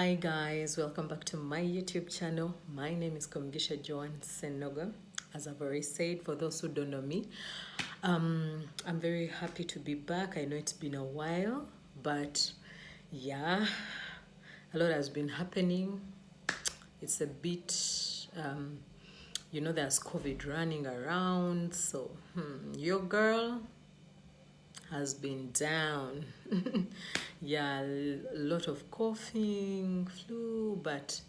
Hi guys, welcome back to my YouTube channel. My name is JOAN.K. As I've already said, for those who don't know me, I'm very happy to be back. I know it's been a while, but yeah, a lot has been happening. It's a bit, there's COVID running around, so your girl has been down. Yeah, a lot of coughing, flu, but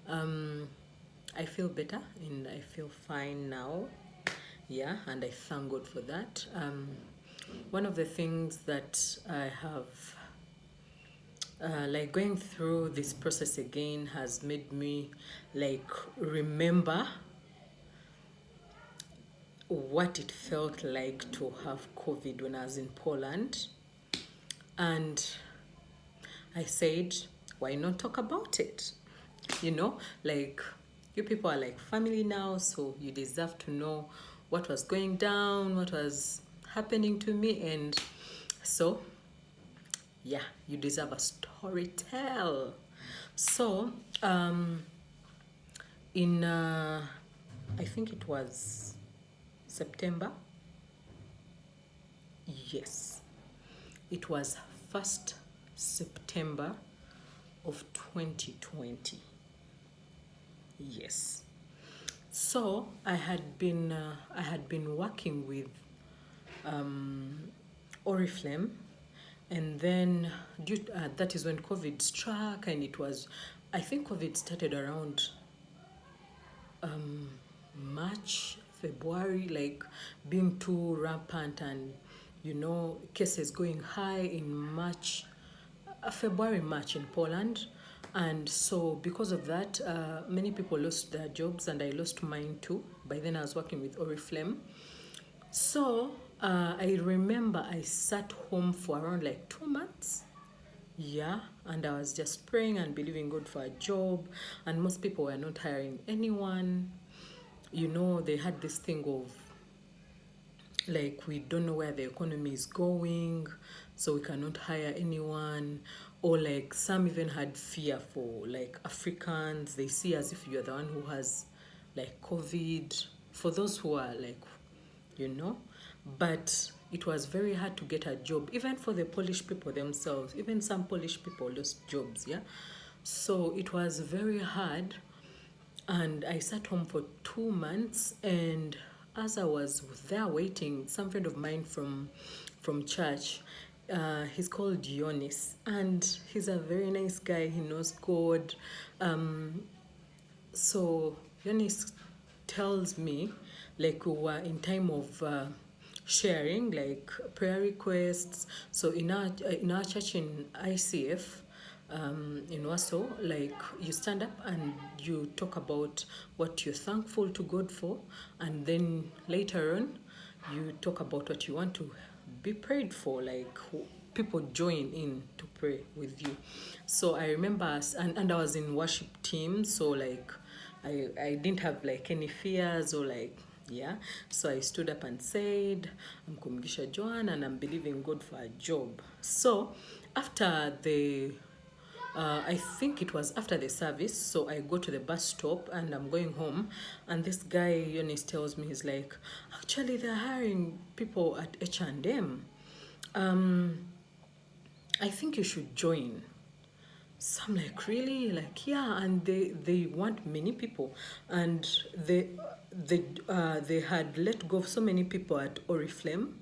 I feel better and I feel fine now. Yeah, and I thank God for that. One of the things that I have, like going through this process again, has made me like remember what it felt like to have COVID when I was in Poland. And I said, why not talk about it? Like you people are like family now, so you deserve to know what was going down, what was happening to me. And so, yeah, you deserve a story tell. So, in, I think it was September. Yes, it was 1st September of 2020. Yes. So I had been working with Oriflame, and then that is when COVID struck, and it was, I think COVID started around March, February, like being too rampant, and cases going high in March, February, March in Poland. And so because of that, many people lost their jobs, and I lost mine too. By then I was working with Oriflame. So I remember I sat home for around like 2 months. Yeah, and I was just praying and believing God for a job, and most people were not hiring anyone. They had this thing of like, we don't know where the economy is going, so we cannot hire anyone. Or like some even had fear for like Africans. They see as if you're the one who has like COVID, for those who are like, you know but it was very hard to get a job, even for the Polish people themselves. Even some Polish people lost jobs. Yeah, so it was very hard, and I sat home for 2 months. And as I was there waiting, some friend of mine from church, he's called Dionis, and he's a very nice guy. He knows God. So Dionis tells me, like, we were in time of sharing like prayer requests. So in our church in ICF, in Warsaw, like, you stand up and you talk about what you're thankful to God for, and then later on you talk about what you want to be prayed for, like people join in to pray with you. So I remember and I was in worship team, so like I didn't have like any fears or like, yeah. So I stood up and said, I'm Kumgisha Joan, and I'm believing God for a job. So after I think it was after the service, so I go to the bus stop and I'm going home, and this guy, Eunice, tells me, he's like, actually, they're hiring people at H&M. I think you should join. So I'm like, really? Like, yeah, and they want many people, and they had let go of so many people at Oriflame.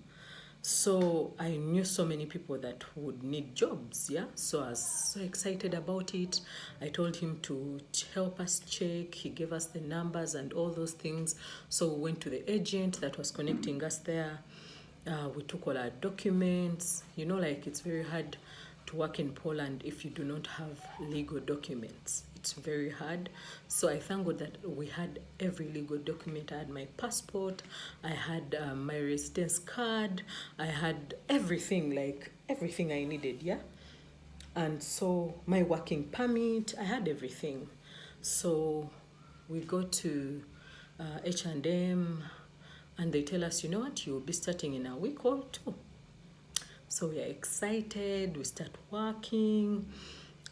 So I knew so many people that would need jobs. Yeah, so I was so excited about it. I told him to help us check. He gave us the numbers and all those things. So we went to the agent that was connecting us there. We took all our documents. Like, it's very hard to work in Poland if you do not have legal documents. It's very hard. So I thank God that we had every legal document. I had my passport, I had my residence card, I had everything, like everything I needed, yeah? And so my working permit, I had everything. So we go to H&M, and they tell us, you know what, you'll be starting in a week or two. So we are excited, we start working,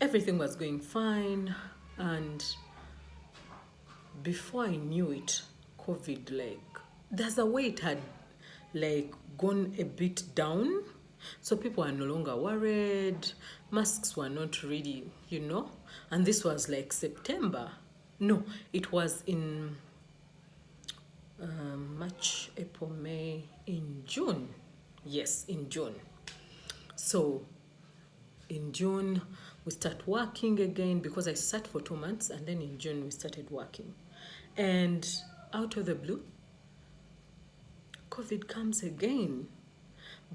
everything was going fine, and before I knew it, COVID, like, there's a way it had like gone a bit down. So people are no longer worried. Masks were not really, And this was like September. No, it was in March, April, May, in June. Yes, in June. So in June, we start working again because I sat for 2 months, and then in June we started working. And out of the blue, COVID comes again.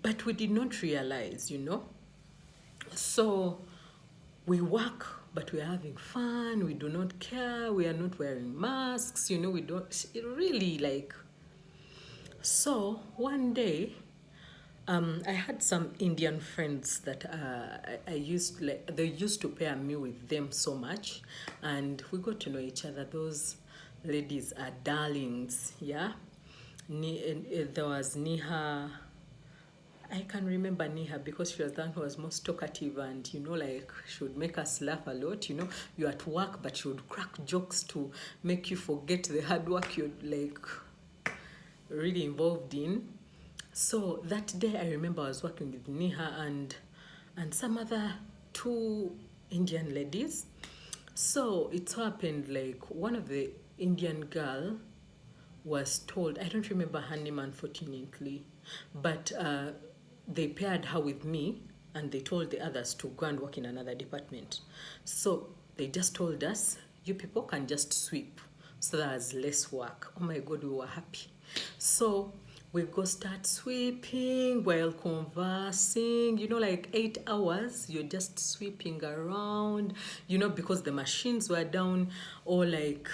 But we did not realize. So we work, but we're having fun. We do not care. We are not wearing masks. We don't it really like. So one day, I had some Indian friends that I used like they used to pair me with them so much, and we got to know each other. Those ladies are darlings, yeah. There was Niha. I can remember Niha because she was the one who was most talkative, and like she would make us laugh a lot. You're at work, but she would crack jokes to make you forget the hard work you're like really involved in. So that day I remember I was working with Niha and some other two Indian ladies. So it happened like one of the Indian girl was told, I don't remember her name unfortunately, but they paired her with me, and they told the others to go and work in another department. So they just told us, you people can just sweep. So there was less work. Oh my God, we were happy. So we go start sweeping while conversing, like 8 hours, you're just sweeping around, because the machines were down, or like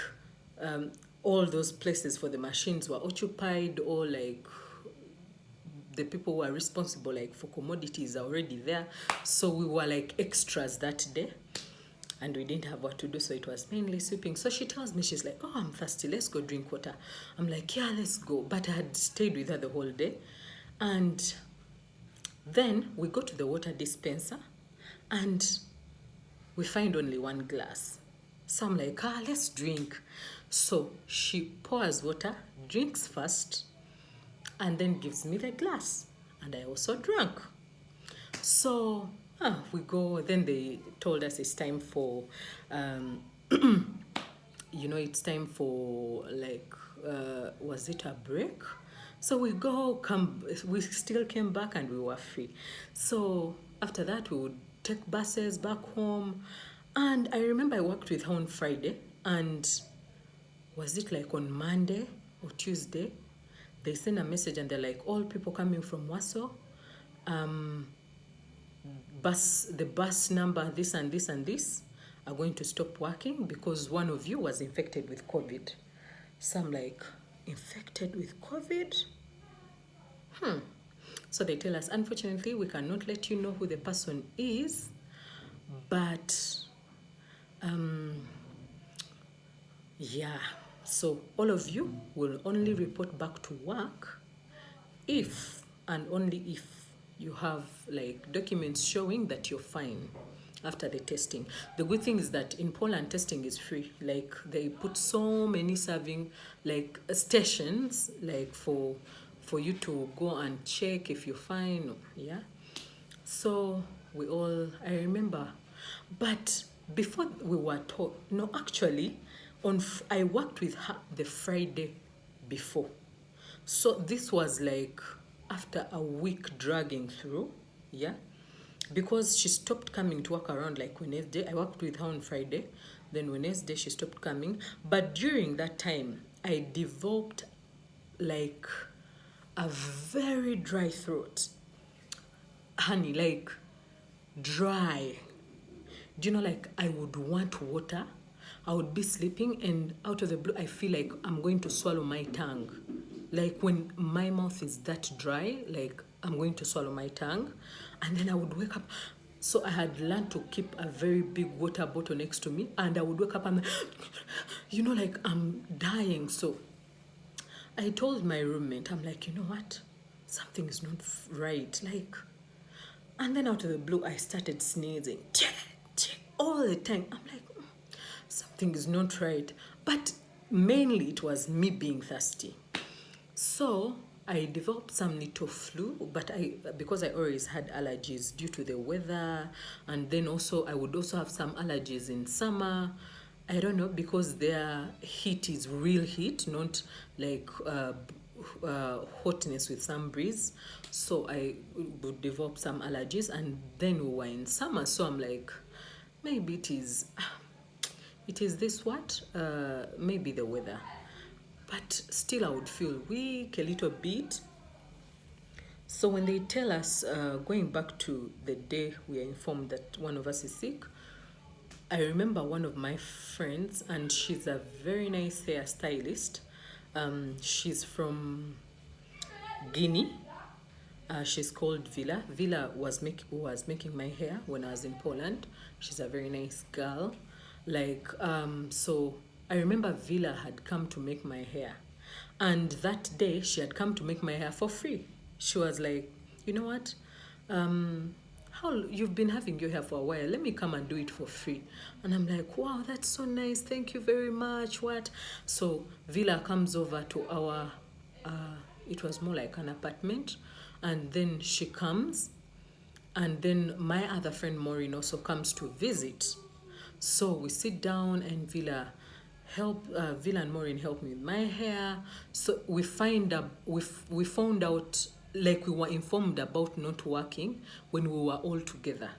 all those places for the machines were occupied, or like the people who are responsible like for commodities are already there. So we were like extras that day, and we didn't have what to do, so it was mainly sweeping. So she tells me, she's like, oh, I'm thirsty, let's go drink water. I'm like, yeah, let's go. But I had stayed with her the whole day. And then we go to the water dispenser, and we find only one glass. So I'm like, let's drink. So she pours water, drinks first, and then gives me the glass. And I also drank. So we go, then they told us it's time for, it's time for like, was it a break? So we still came back, and we were free. So after that, we would take buses back home. And I remember I worked with her on Friday, and was it like on Monday or Tuesday? They send a message, and they're like, all people coming from Warsaw, the bus number this and this and this are going to stop working because one of you was infected with COVID. So I'm like, infected with COVID? So they tell us, unfortunately, we cannot let you know who the person is, but yeah, so all of you will only report back to work if and only if you have like documents showing that you're fine after the testing. The good thing is that in Poland, testing is free. Like they put so many serving like stations like for you to go and check if you're fine. Yeah. So I remember, but before we were told, no, actually, I worked with her the Friday before. So this was like after a week dragging through, yeah, because she stopped coming to work around like Wednesday. I worked with her on Friday, then Wednesday she stopped coming. But during that time, I developed like a very dry throat. Honey, like dry. Do you know, like I would want water. I would be sleeping, and out of the blue, I feel like I'm going to swallow my tongue. Like when my mouth is that dry, like I'm going to swallow my tongue. And then I would wake up. So I had learned to keep a very big water bottle next to me, and I would wake up and, like I'm dying. So I told my roommate, I'm like, you know what? Something is not right. Like, and then out of the blue, I started sneezing. all the time. I'm like, something is not right. But mainly it was me being thirsty. So I developed some little flu, but because I always had allergies due to the weather, and then also I would also have some allergies in summer. I don't know, because their heat is real heat, not like hotness with some breeze. So I would develop some allergies, and then we were in summer, so I'm like, maybe it is this what? Maybe the weather. But still, I would feel weak a little bit. So when they tell us, going back to the day we are informed that one of us is sick, I remember one of my friends, and she's a very nice hairstylist. She's from Guinea. She's called Villa. Villa was making my hair when I was in Poland. She's a very nice girl. So I remember Villa had come to make my hair. And that day, she had come to make my hair for free. She was like, you know what? How you've been having your hair for a while. Let me come and do it for free. And I'm like, wow, that's so nice. Thank you very much. What? So Villa comes over to our, it was more like an apartment. And then she comes. And then my other friend Maureen also comes to visit. So we sit down, and Villa and Maureen help me with my hair. So we found out, like, we were informed about not working when we were all together,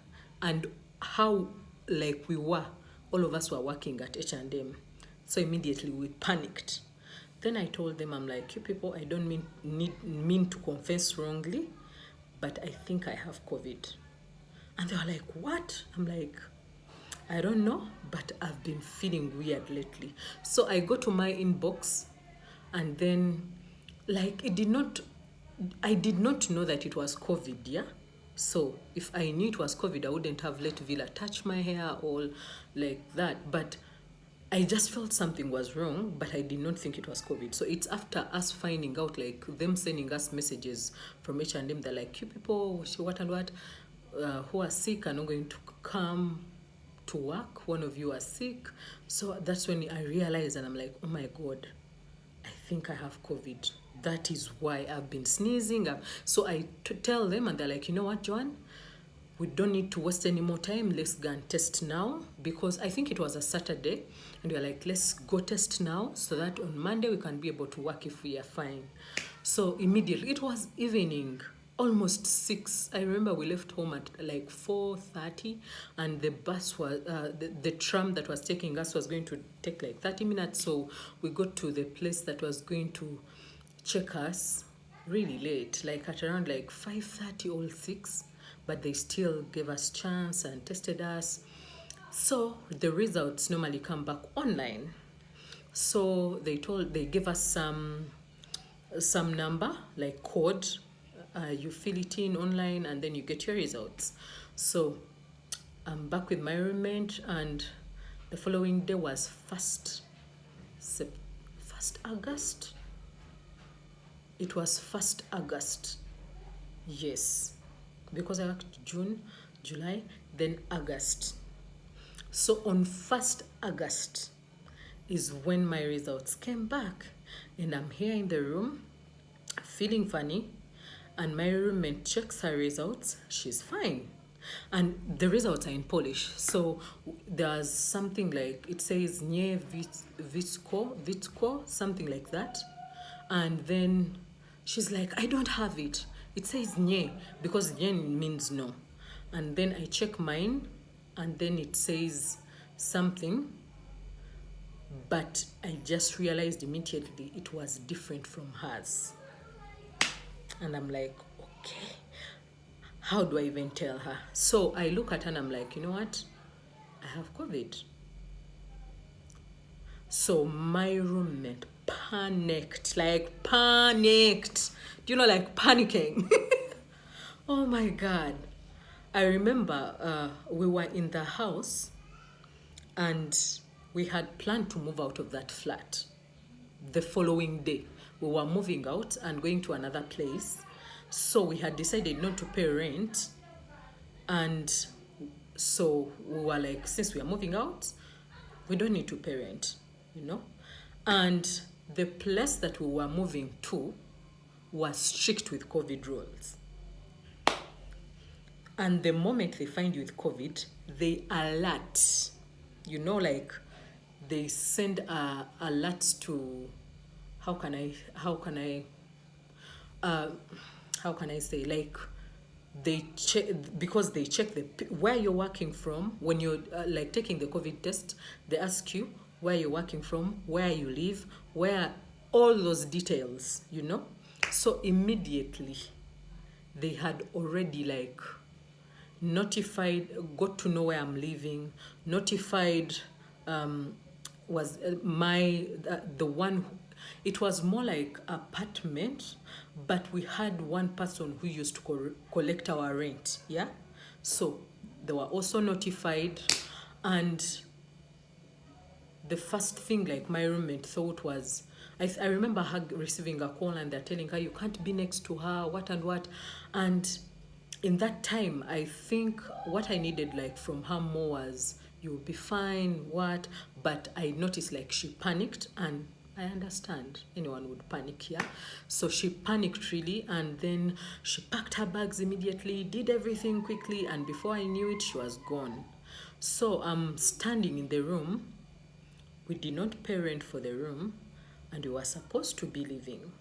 and how, like, all of us were working at H&M. So immediately we panicked. Then I told them, I'm like, you people, I don't mean to confess wrongly, but I think I have COVID. And they were like, what? I'm like, I don't know, but I've been feeling weird lately. So I go to my inbox, and then, like, I did not know that it was COVID, yeah? So if I knew it was COVID, I wouldn't have let Villa touch my hair or like that. But I just felt something was wrong, but I did not think it was COVID. So it's after us finding out, like, them sending us messages from H&M. They're like, you people, what and what, who are sick are not going to come to work. One of you are sick. So that's when I realized, and I'm like, oh my God, I think I have COVID. That is why I've been sneezing. So I tell them, and they're like, you know what, Joan? We don't need to waste any more time. Let's go and test now. Because I think it was a Saturday. And we're like, let's go test now, so that on Monday we can be able to work if we are fine. So immediately, it was evening, almost 6. I remember we left home at like 4:30, and the bus was, the tram that was taking us was going to take like 30 minutes. So we got to the place that was going to check us really late, like at around like 5:30 or 6. But they still gave us chance and tested us. So the results normally come back online. So they gave us some number, like code. You fill it in online, and then you get your results. So I'm back with my roommate, and the following day was 1st August. It was 1st August. Yes. Because I worked June, July, then August. So on 1st August is when my results came back. And I'm here in the room, feeling funny. And my roommate checks her results. She's fine. And the results are in Polish. So there's something like, it says nie vitko, something like that. And then she's like, I don't have it. It says nie, because nie means no. And then I check mine, and then it says something. But I just realized immediately it was different from hers. And I'm like, okay, how do I even tell her? So I look at her and I'm like, you know what? I have COVID. So my roommate panicked. Do you know, like panicking? Oh my God. I remember we were in the house, and we had planned to move out of that flat the following day. We were moving out and going to another place. So we had decided not to pay rent, and So we were like, since we are moving out, we don't need to pay rent, you know. And the place that we were moving to was strict with COVID rules. And the moment they find you with COVID, they alert. You know, like they send alerts to uh, how can I say, like they check, because they check where you're working from when you're like taking the COVID test. They ask you where you're working from, where you live, where, all those details, you know. So immediately they had already like notified, got to know where I'm living, notified, um, was the one, it was more like apartment, but we had one person who used to collect our rent, yeah? So they were also notified, and the first thing like my roommate thought was, I remember her receiving a call and they're telling her you can't be next to her, what and what. And in that time, I think what I needed like from her more was, you'll be fine, what. But I noticed like she panicked, and I understand anyone would panic here. So she panicked really, and then she packed her bags immediately, did everything quickly, and before I knew it, she was gone. So I'm standing in the room. We did not pay rent for the room, and we were supposed to be leaving.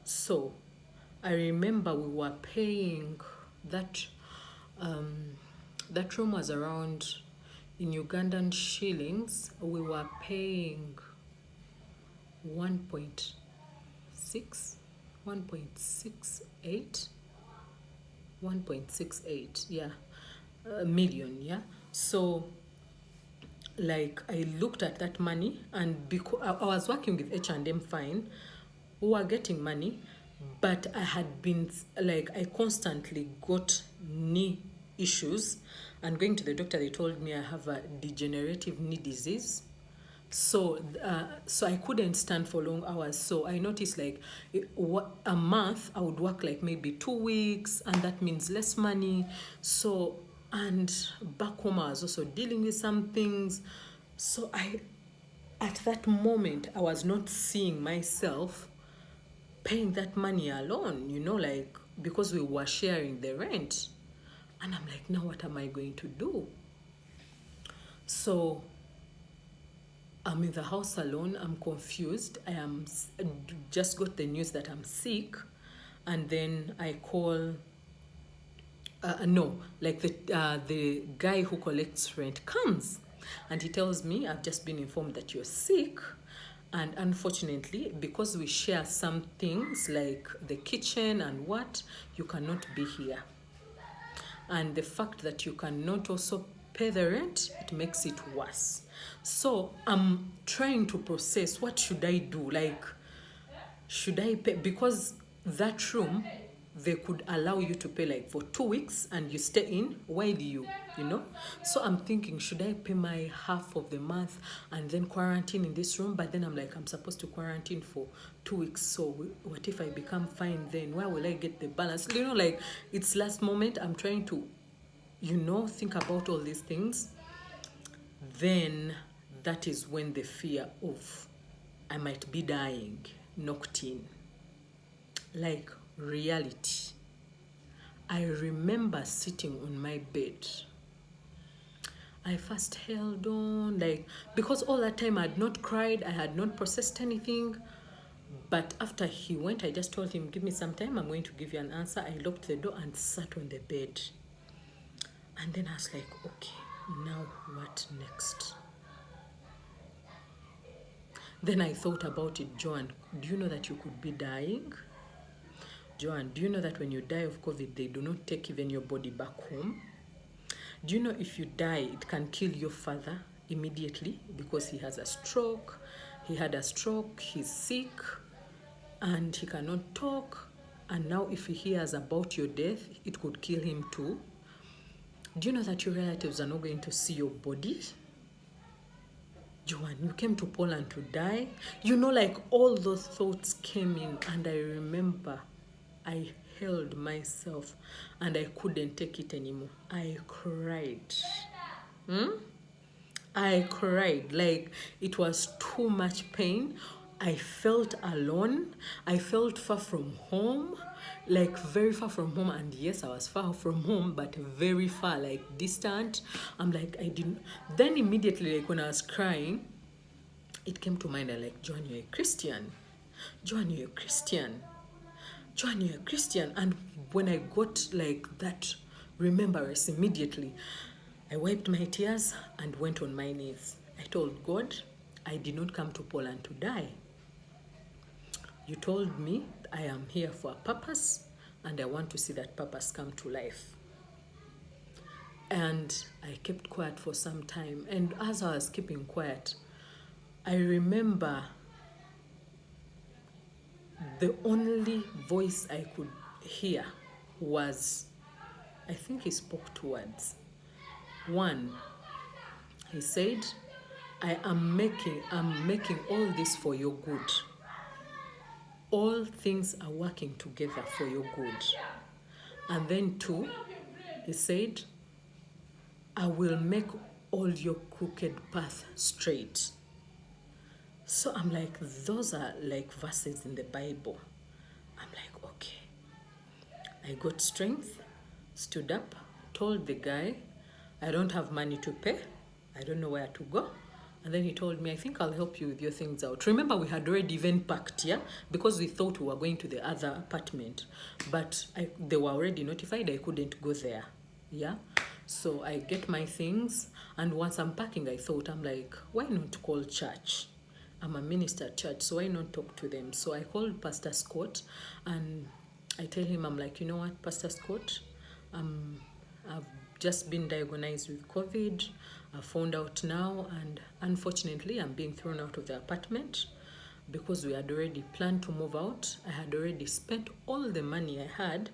So I remember we were paying that, that room was around, in Ugandan shillings, we were paying 1.6, 1.68, 1.68, yeah, million, yeah. So like I looked at that money, and because I was working with H&M fine, we were getting money, but I had been like, I constantly got knee issues, and going to the doctor, they told me I have a degenerative knee disease. So I couldn't stand for long hours. So I noticed like a month I would work like maybe 2 weeks, and that means less money. So, and back home I was also dealing with some things. So at that moment, I was not seeing myself paying that money alone, you know, like because we were sharing the rent. And I'm like, now what am I going to do? So I'm in the house alone. I'm confused. Just got the news that I'm sick, and then I call. No, like the guy who collects rent comes, and he tells me, I've just been informed that you're sick, and unfortunately, because we share some things like the kitchen and what, you cannot be here. And the fact that you cannot also pay the rent, it makes it worse. So I'm trying to process, what should I do? Like, should I pay? Because that room, they could allow you to pay like for 2 weeks, and you stay in while you know. So I'm thinking, should I pay my half of the month and then quarantine in this room? But then I'm like, I'm supposed to quarantine for 2 weeks. So what if I become fine then? Where will I get the balance? You know, like it's last moment. I'm trying to, you know, think about all these things. Then that is when the fear of I might be dying knocked in. Like reality. I remember sitting on my bed. I first held on, like, because all that time I had not cried, I had not processed anything. But after he went, I just told him, give me some time, I'm going to give you an answer. I locked the door and sat on the bed. And then I was like, okay, now what next? Then I thought about it, Joan, do you know that you could be dying? Joan, do you know that when you die of COVID, they do not take even your body back home? Do you know if you die, it can kill your father immediately because he has a stroke? He had a stroke, he's sick, and he cannot talk. And now if he hears about your death, it could kill him too. Do you know that your relatives are not going to see your body? Joan, you came to Poland to die? You know, like all those thoughts came in, and I remember I held myself and I couldn't take it anymore. I cried. I cried. Like, it was too much pain. I felt alone. I felt far from home, like very far from home. And yes, I was far from home, but very far, like distant. I'm like, I didn't. Then immediately, like when I was crying, it came to mind. I like, Joan, you're a Christian. Joan, you're a Christian. Joan, you're a Christian. And when I got like that remembrance immediately, I wiped my tears and went on my knees. I told God, I did not come to Poland to die. You told me I am here for a purpose, and I want to see that purpose come to life. And I kept quiet for some time. And as I was keeping quiet, I remember the only voice I could hear was, I think he spoke two words. One, he said, I'm making all this for your good. All things are working together for your good. And then two, he said, I will make all your crooked path straight. So I'm like, those are like verses in the Bible. I'm like, okay. I got strength, stood up, told the guy, I don't have money to pay. I don't know where to go. And then he told me, I think I'll help you with your things out. Remember, we had already even packed, yeah? Because we thought we were going to the other apartment. But they were already notified I couldn't go there, yeah? So I get my things. And once I'm packing, I'm like, why not call church? I'm a minister at church, so why not talk to them? So I called Pastor Scott and I tell him, I'm like, you know what, Pastor Scott, I've just been diagnosed with COVID. I found out now, and unfortunately, I'm being thrown out of the apartment because we had already planned to move out. I had already spent all the money I had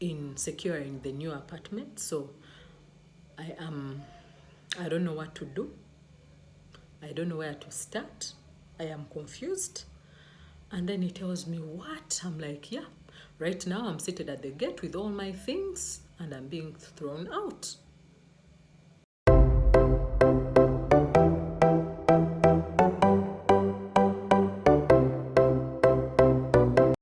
in securing the new apartment. So I don't know what to do. I don't know where to start. I am confused. And then he tells me, what? I'm like, yeah, right now I'm seated at the gate with all my things and I'm being thrown out.